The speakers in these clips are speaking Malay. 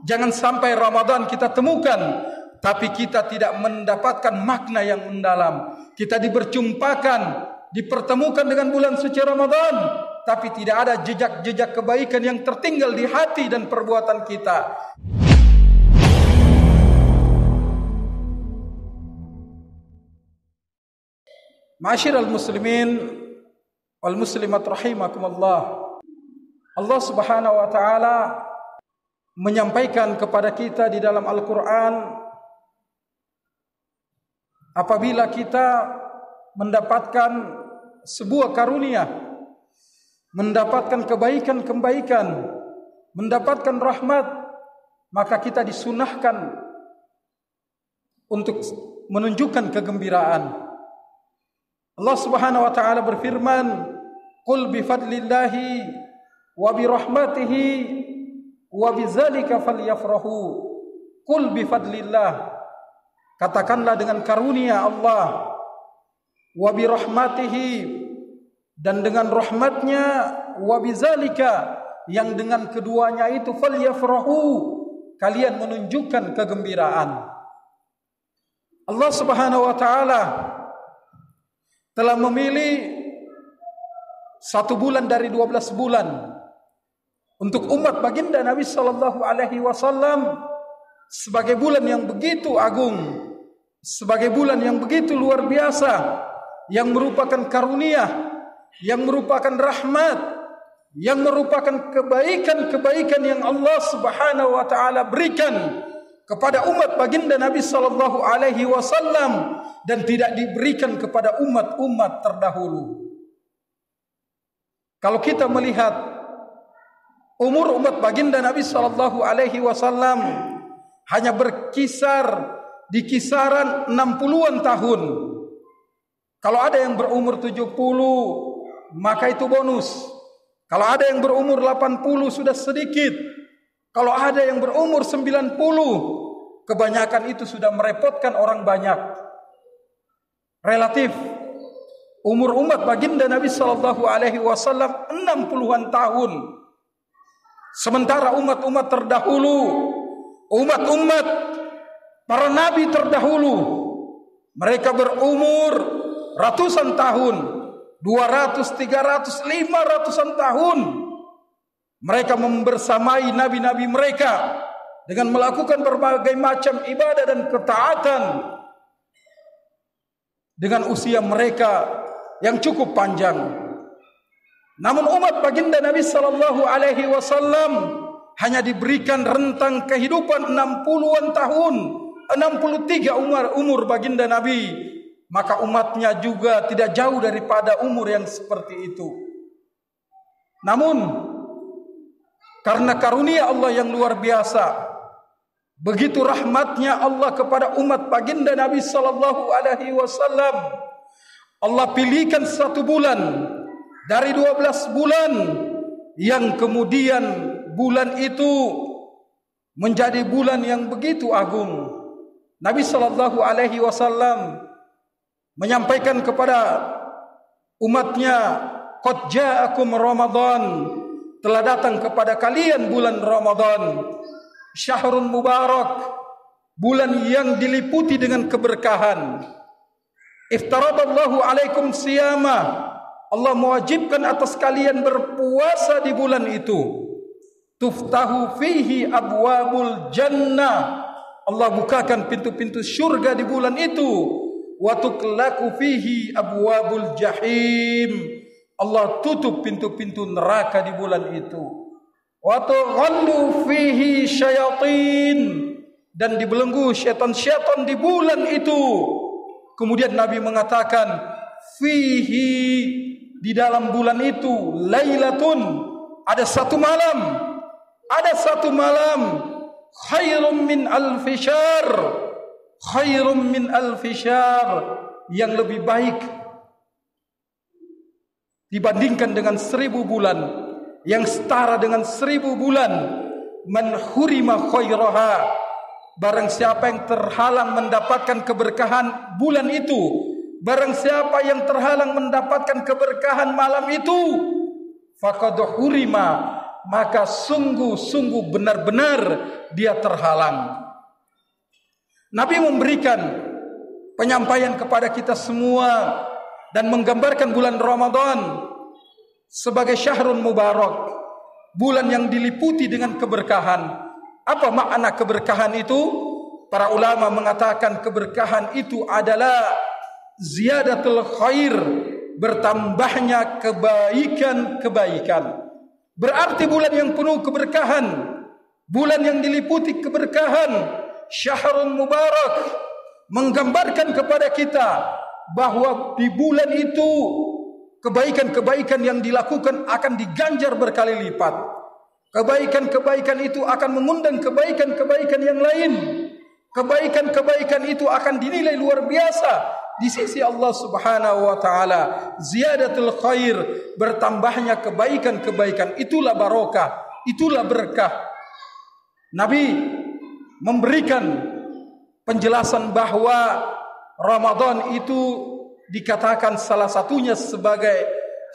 Jangan sampai Ramadan kita temukan, tapi kita tidak mendapatkan makna yang mendalam. Kita dipertemukan dengan bulan suci Ramadan, tapi tidak ada jejak-jejak kebaikan yang tertinggal di hati dan perbuatan kita. Ma'asyiral muslimin wal muslimat rahimakumullah. Allah Subhanahu wa taala menyampaikan kepada kita di dalam Al-Qur'an, apabila kita mendapatkan sebuah karunia, mendapatkan kebaikan-kebaikan, mendapatkan rahmat, maka kita disunahkan untuk menunjukkan kegembiraan. Allah Subhanahu wa taala berfirman, "Qul bi fadlillahi wa bi rahmatihi wa bidzalika falyafrahu." Qul bi fadlillah, katakanlah dengan karunia Allah, wa bi rahmatihi, dan dengan rahmatnya, wa bidzalika, yang dengan keduanya itu, falyafrahu, kalian menunjukkan kegembiraan. Allah Subhanahu wa taala telah memilih 1 bulan dari 12 bulan untuk umat baginda Nabi sallallahu alaihi wasallam sebagai bulan yang begitu agung, sebagai bulan yang begitu luar biasa, yang merupakan karunia, yang merupakan rahmat, yang merupakan kebaikan-kebaikan yang Allah Subhanahu wa taala berikan kepada umat baginda Nabi sallallahu alaihi wasallam dan tidak diberikan kepada umat-umat terdahulu. Kalau kita melihat umur umat baginda Nabi sallallahu alaihi wasallam hanya berkisar di kisaran 60-an tahun. Kalau ada yang berumur 70, maka itu bonus. Kalau ada yang berumur 80 sudah sedikit. Kalau ada yang berumur 90, kebanyakan itu sudah merepotkan orang banyak. Relatif umur umat baginda Nabi sallallahu alaihi wasallam 60-an tahun. Sementara umat-umat terdahulu, umat-umat para nabi terdahulu, mereka berumur ratusan tahun, 200, 300, 500-an tahun. Mereka membersamai nabi-nabi mereka dengan melakukan berbagai macam ibadah dan ketaatan dengan usia mereka yang cukup panjang. Namun umat baginda Nabi sallallahu alaihi wasallam hanya diberikan rentang kehidupan 60-an tahun, 63 umur baginda Nabi, maka umatnya juga tidak jauh daripada umur yang seperti itu. Namun karena karunia Allah yang luar biasa, begitu rahmatnya Allah kepada umat baginda Nabi sallallahu alaihi wasallam, Allah pilihkan 1 bulan dari 12 bulan yang kemudian bulan itu menjadi bulan yang begitu agung. Nabi sallallahu alaihi wasallam menyampaikan kepada umatnya, "Qad ja'akum Ramadan." Telah datang kepada kalian bulan Ramadan, syahrun mubarak, bulan yang diliputi dengan keberkahan. Iftaradallahu alaikum siyama, Allah mewajibkan atas kalian berpuasa di bulan itu. Tuftahu fihi abwabul jannah, Allah bukakan pintu-pintu syurga di bulan itu. Wa tuklaku fihi abwabul jahim, Allah tutup pintu-pintu neraka di bulan itu. Wa tughallu fihi syayatin, dan dibelenggu syaitan-syaitan di bulan itu. Kemudian Nabi mengatakan, fihi, di dalam bulan itu, lailatun, ada 1 malam, ada 1 malam, khairum min alfi syahr, khairum min alfi syahr, yang lebih baik dibandingkan dengan 1000 bulan, yang setara dengan 1000 bulan. Man hurima khairaha, barang siapa yang terhalang mendapatkan keberkahan bulan itu, barang siapa yang terhalang mendapatkan keberkahan malam itu, faqad hurima, maka sungguh-sungguh benar-benar dia terhalang. Nabi memberikan penyampaian kepada kita semua dan menggambarkan bulan Ramadan sebagai syahrun mubarak, bulan yang diliputi dengan keberkahan. Apa makna keberkahan itu? Para ulama mengatakan keberkahan itu adalah ziyadatul khair, bertambahnya kebaikan-kebaikan. Berarti bulan yang penuh keberkahan, bulan yang diliputi keberkahan, syahrun mubarak, menggambarkan kepada kita bahwa di bulan itu kebaikan-kebaikan yang dilakukan akan diganjar berkali lipat. Kebaikan-kebaikan itu akan mengundang kebaikan-kebaikan yang lain. Kebaikan-kebaikan itu akan dinilai luar biasa di sisi Allah Subhanahu wa taala. Ziyadatul khair, bertambahnya kebaikan-kebaikan, itulah barokah, itulah berkah. Nabi memberikan penjelasan bahwa Ramadan itu dikatakan salah satunya sebagai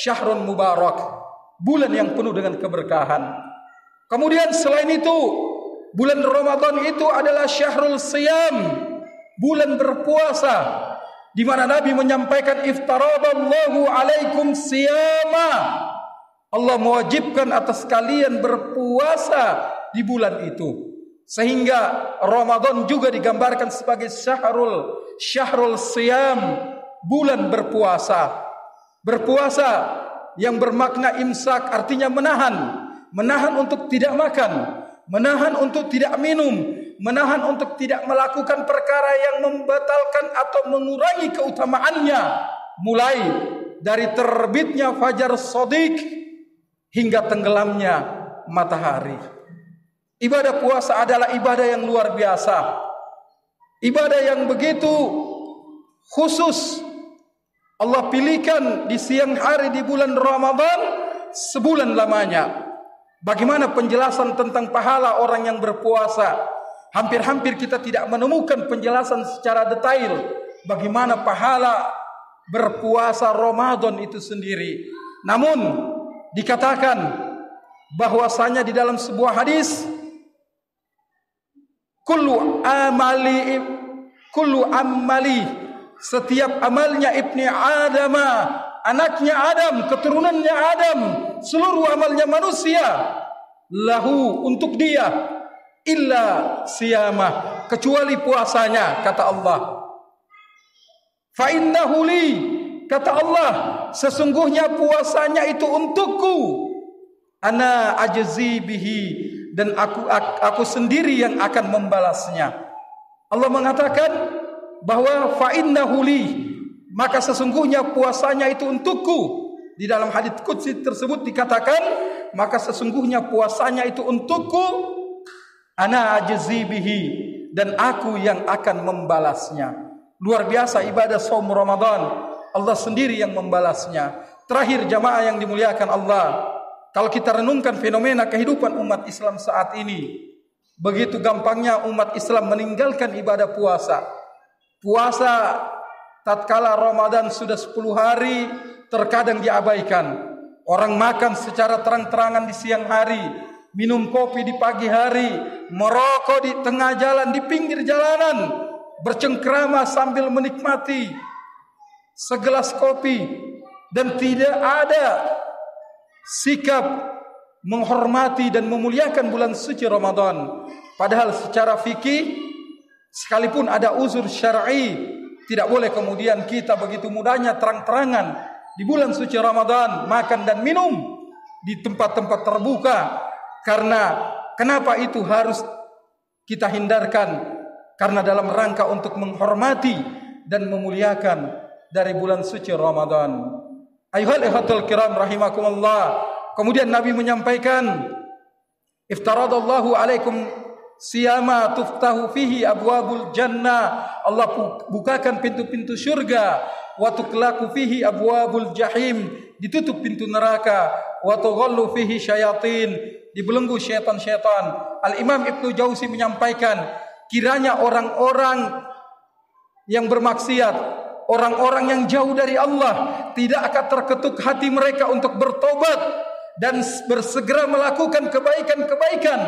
syahrun mubarak, bulan yang penuh dengan keberkahan. Kemudian selain itu, bulan Ramadan itu adalah syahrul siyam, bulan berpuasa, di mana Nabi menyampaikan iftaradallahu alaikum siyama, Allah mewajibkan atas kalian berpuasa di bulan itu. Sehingga Ramadan juga digambarkan sebagai syahrul siyam, bulan berpuasa. Berpuasa yang bermakna imsak, artinya menahan untuk tidak makan, menahan untuk tidak minum, menahan untuk tidak melakukan perkara yang membatalkan atau mengurangi keutamaannya, mulai dari terbitnya fajar shadiq hingga tenggelamnya matahari. Ibadah puasa adalah ibadah yang luar biasa, ibadah yang begitu khusus. Allah pilihkan di siang hari di bulan Ramadan sebulan lamanya. Bagaimana penjelasan tentang pahala orang yang berpuasa? Hampir-hampir kita tidak menemukan penjelasan secara detail bagaimana pahala berpuasa Ramadan itu sendiri. Namun dikatakan bahwasanya di dalam sebuah hadis, kullu amali, setiap amalnya ibni Adam, anaknya Adam, keturunannya Adam, seluruh amalnya manusia, lahu, untuk dia, illa siyamah, kecuali puasanya, kata Allah. Fa innahu li, kata Allah, sesungguhnya puasanya itu untukku, ana ajzi bihi, dan aku sendiri yang akan membalasnya. Allah mengatakan bahwa fa innahu li, maka sesungguhnya puasanya itu untukku. Di dalam hadits qudsi tersebut dikatakan, maka sesungguhnya puasanya itu untukku, ana ajzi bihi, dan aku yang akan membalasnya. Luar biasa ibadah shaum Ramadan, Allah sendiri yang membalasnya. Terakhir jamaah yang dimuliakan Allah, kalau kita renungkan fenomena kehidupan umat Islam saat ini, begitu gampangnya umat Islam meninggalkan ibadah puasa. Puasa tatkala Ramadan sudah 10 hari terkadang diabaikan. Orang makan secara terang-terangan di siang hari, minum kopi di pagi hari, merokok di tengah jalan, di pinggir jalanan, bercengkrama sambil menikmati segelas kopi, dan tidak ada sikap menghormati dan memuliakan bulan suci Ramadan. Padahal secara fikih, sekalipun ada uzur syar'i, tidak boleh kemudian kita begitu mudahnya terang-terangan di bulan suci Ramadan makan dan minum di tempat-tempat terbuka. Karena kenapa itu harus kita hindarkan? Karena dalam rangka untuk menghormati dan memuliakan dari bulan suci Ramadan. Ayuhal ikhwatul kiram rahimakumullah. Kemudian Nabi menyampaikan, iftaradallahu alaikum siyama tuftahu fihi abwabul jannah, Allah bukakan pintu-pintu syurga, wa tuqlaqu fihi abwabul jahim, ditutup pintu neraka, wa tughallu fihi syayatin, dibelenggu syaitan-syaitan. Al-Imam Ibnu Jauzi menyampaikan, kiranya orang-orang yang bermaksiat, orang-orang yang jauh dari Allah, tidak akan terketuk hati mereka untuk bertobat dan bersegera melakukan kebaikan-kebaikan,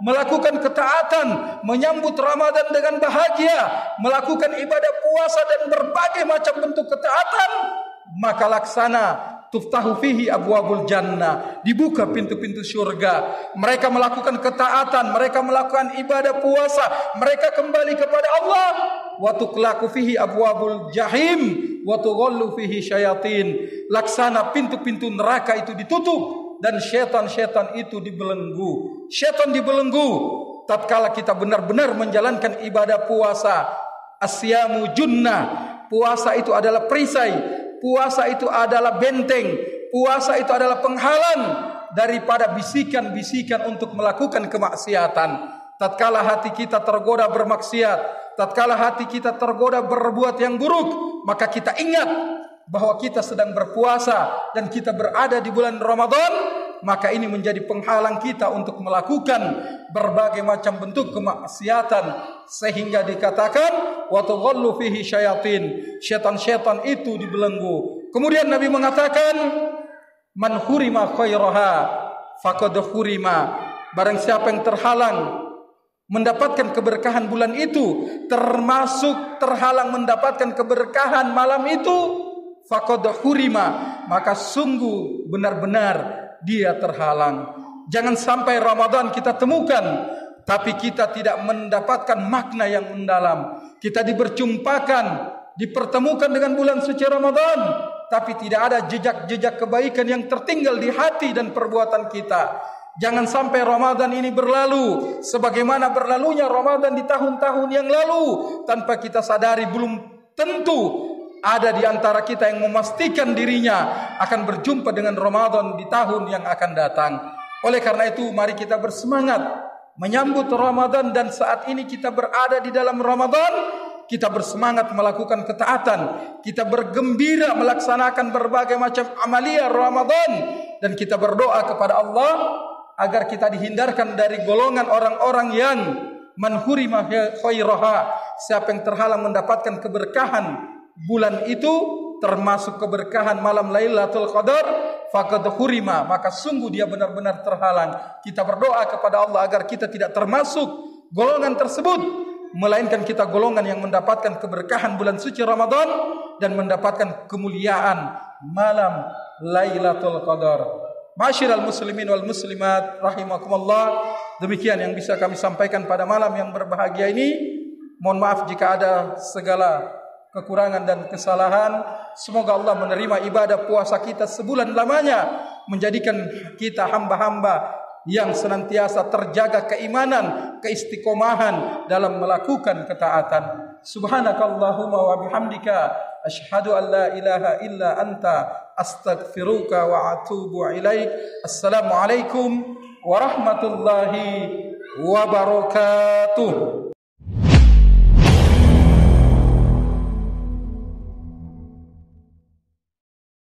melakukan ketaatan, menyambut Ramadan dengan bahagia, melakukan ibadah puasa dan berbagai macam bentuk ketaatan, maka laksana tuftahu fihi abwabul jannah, dibuka pintu-pintu surga. Mereka melakukan ketaatan, mereka melakukan ibadah puasa, mereka kembali kepada Allah. Wa tuqlaqu fihi abwabul jahim wa tughallu fihi syayatin. Laksana pintu-pintu neraka itu ditutup dan syaitan-syaitan itu dibelenggu. Syaitan dibelenggu tatkala kita benar-benar menjalankan ibadah puasa. Asyamu junnah. Puasa itu adalah perisai, puasa itu adalah benteng, puasa itu adalah penghalang daripada bisikan-bisikan untuk melakukan kemaksiatan. Tatkala hati kita tergoda bermaksiat, tatkala hati kita tergoda berbuat yang buruk, maka kita ingat bahwa kita sedang berpuasa dan kita berada di bulan Ramadan, maka ini menjadi penghalang kita untuk melakukan berbagai macam bentuk kemaksiatan, sehingga dikatakan wa tughallu fihi syayatin, syaitan-syaitan itu dibelenggu. Kemudian Nabi mengatakan man hurima khairaha faqad hurima, barang siapa yang terhalang mendapatkan keberkahan bulan itu, termasuk terhalang mendapatkan keberkahan malam itu, faqad hurima, maka sungguh benar-benar dia terhalang. Jangan sampai Ramadan kita temukan tapi kita tidak mendapatkan makna yang mendalam. Kita diperjumpakan, dipertemukan dengan bulan suci Ramadan, tapi tidak ada jejak-jejak kebaikan yang tertinggal di hati dan perbuatan kita. Jangan sampai Ramadan ini berlalu sebagaimana berlalunya Ramadan di tahun-tahun yang lalu, tanpa kita sadari belum tentu ada di antara kita yang memastikan dirinya akan berjumpa dengan Ramadan di tahun yang akan datang. Oleh karena itu, mari kita bersemangat menyambut Ramadan, dan saat ini kita berada di dalam Ramadan, kita bersemangat melakukan ketaatan, kita bergembira melaksanakan berbagai macam amalia Ramadan, dan kita berdoa kepada Allah agar kita dihindarkan dari golongan orang-orang yang manhurima khairaha, siapa yang terhalang mendapatkan keberkahan bulan itu, termasuk keberkahan malam Lailatul Qadar, faqad hurima, maka sungguh dia benar-benar terhalang. Kita berdoa kepada Allah agar kita tidak termasuk golongan tersebut, melainkan kita golongan yang mendapatkan keberkahan bulan suci Ramadan dan mendapatkan kemuliaan malam Lailatul Qadar. Ma'asyiral muslimin wal muslimat rahimakumullah, demikian yang bisa kami sampaikan pada malam yang berbahagia ini. Mohon maaf jika ada segala kekurangan dan kesalahan. Semoga Allah menerima ibadah puasa kita sebulan lamanya, menjadikan kita hamba-hamba yang senantiasa terjaga keimanan, keistiqomahan dalam melakukan ketaatan. Subhanakallahumma wa bihamdika asyhadu an la ilaha illa anta astaghfiruka wa atubu ilaik. Assalamualaikum warahmatullahi wabarakatuh.